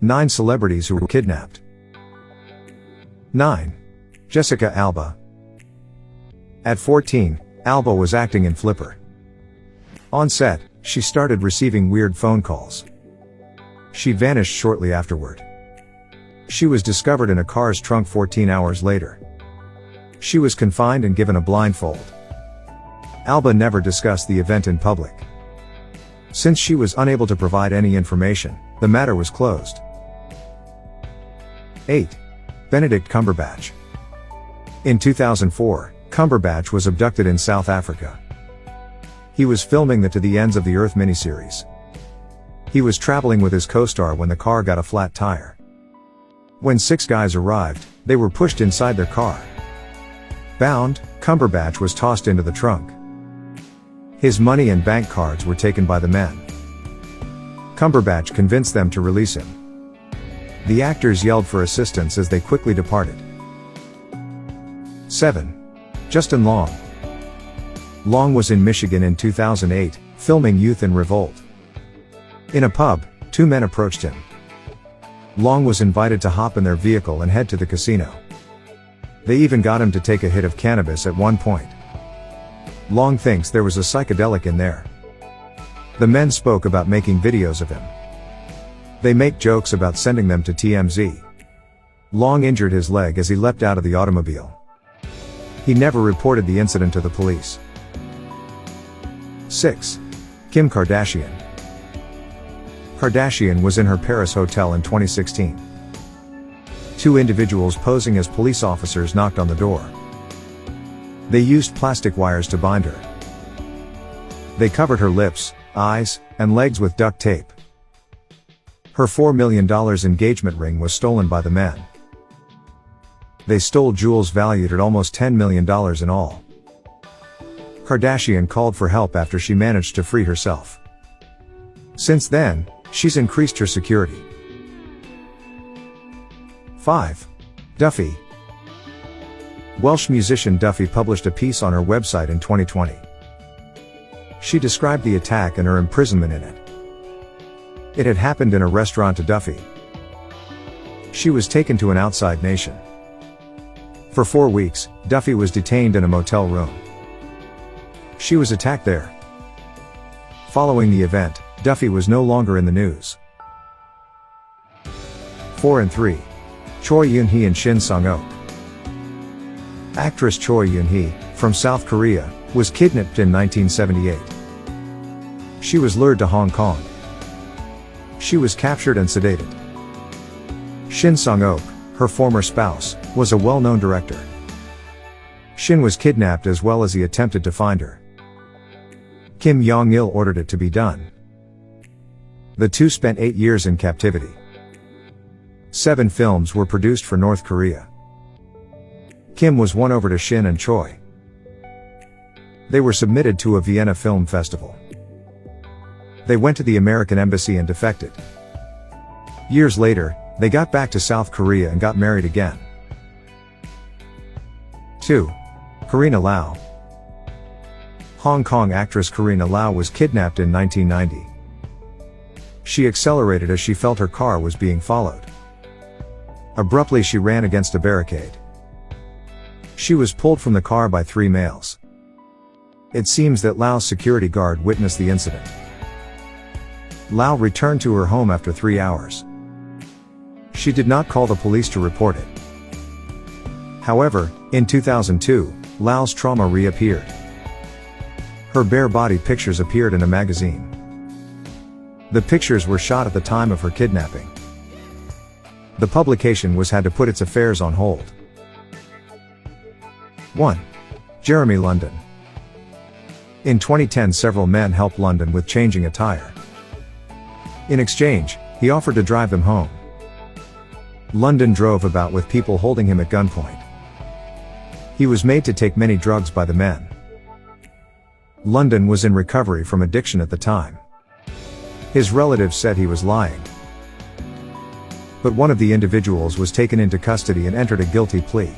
9 celebrities who were kidnapped. 9. Jessica Alba. At 14, Alba was acting in Flipper. On set, she started receiving weird phone calls. She vanished shortly afterward. She was discovered in a car's trunk 14 hours later. She was confined and given a blindfold. Alba never discussed the event in public. Since she was unable to provide any information, the matter was closed. 8. Benedict Cumberbatch. In 2004, Cumberbatch was abducted in South Africa. He was filming the To the Ends of the Earth miniseries. He was traveling with his co-star when the car got a flat tire. When 6 guys arrived, they were pushed inside their car. Bound, Cumberbatch was tossed into the trunk. His money and bank cards were taken by the men. Cumberbatch convinced them to release him. The actors yelled for assistance as they quickly departed. 7. Justin Long. Long was in Michigan in 2008, filming Youth in Revolt. In a pub, 2 men approached him. Long was invited to hop in their vehicle and head to the casino. They even got him to take a hit of cannabis at one point. Long thinks there was a psychedelic in there. The men spoke about making videos of him. They make jokes about sending them to TMZ. Long injured his leg as he leapt out of the automobile. He never reported the incident to the police. 6. Kim Kardashian. Kardashian was in her Paris hotel in 2016. 2 individuals posing as police officers knocked on the door. They used plastic wires to bind her. They covered her lips, eyes, and legs with duct tape. Her $4 million engagement ring was stolen by the men. They stole jewels valued at almost $10 million in all. Kardashian called for help after she managed to free herself. Since then, she's increased her security. 5. Duffy. Welsh musician Duffy published a piece on her website in 2020. She described the attack and her imprisonment in it. It had happened in a restaurant to Duffy. She was taken to an outside nation. For 4 weeks, Duffy was detained in a motel room. She was attacked there. Following the event, Duffy was no longer in the news. 4 and 3. Choi Yoon-hee and Shin Sang-ok. Actress Choi Yoon-hee, from South Korea, was kidnapped in 1978. She was lured to Hong Kong. She was captured and sedated. Shin Sang-ok, her former spouse, was a well-known director. Shin was kidnapped as well as he attempted to find her. Kim Jong-il ordered it to be done. The two spent 8 years in captivity. 7 films were produced for North Korea. Kim was won over to Shin and Choi. They were submitted to a Vienna Film Festival. They went to the American Embassy and defected. Years later, they got back to South Korea and got married again. 2. Carina Lau. Hong Kong actress Carina Lau was kidnapped in 1990. She accelerated as she felt her car was being followed. Abruptly she ran against a barricade. She was pulled from the car by 3 males. It seems that Lau's security guard witnessed the incident. Lau returned to her home after 3 hours. She did not call the police to report it. However, in 2002, Lau's trauma reappeared. Her bare body pictures appeared in a magazine. The pictures were shot at the time of her kidnapping. The publication had to put its affairs on hold. 1. Jeremy London. In 2010, several men helped London with changing a tire. In exchange, he offered to drive them home. London drove about with people holding him at gunpoint. He was made to take many drugs by the men. London was in recovery from addiction at the time. His relatives said he was lying. But one of the individuals was taken into custody and entered a guilty plea.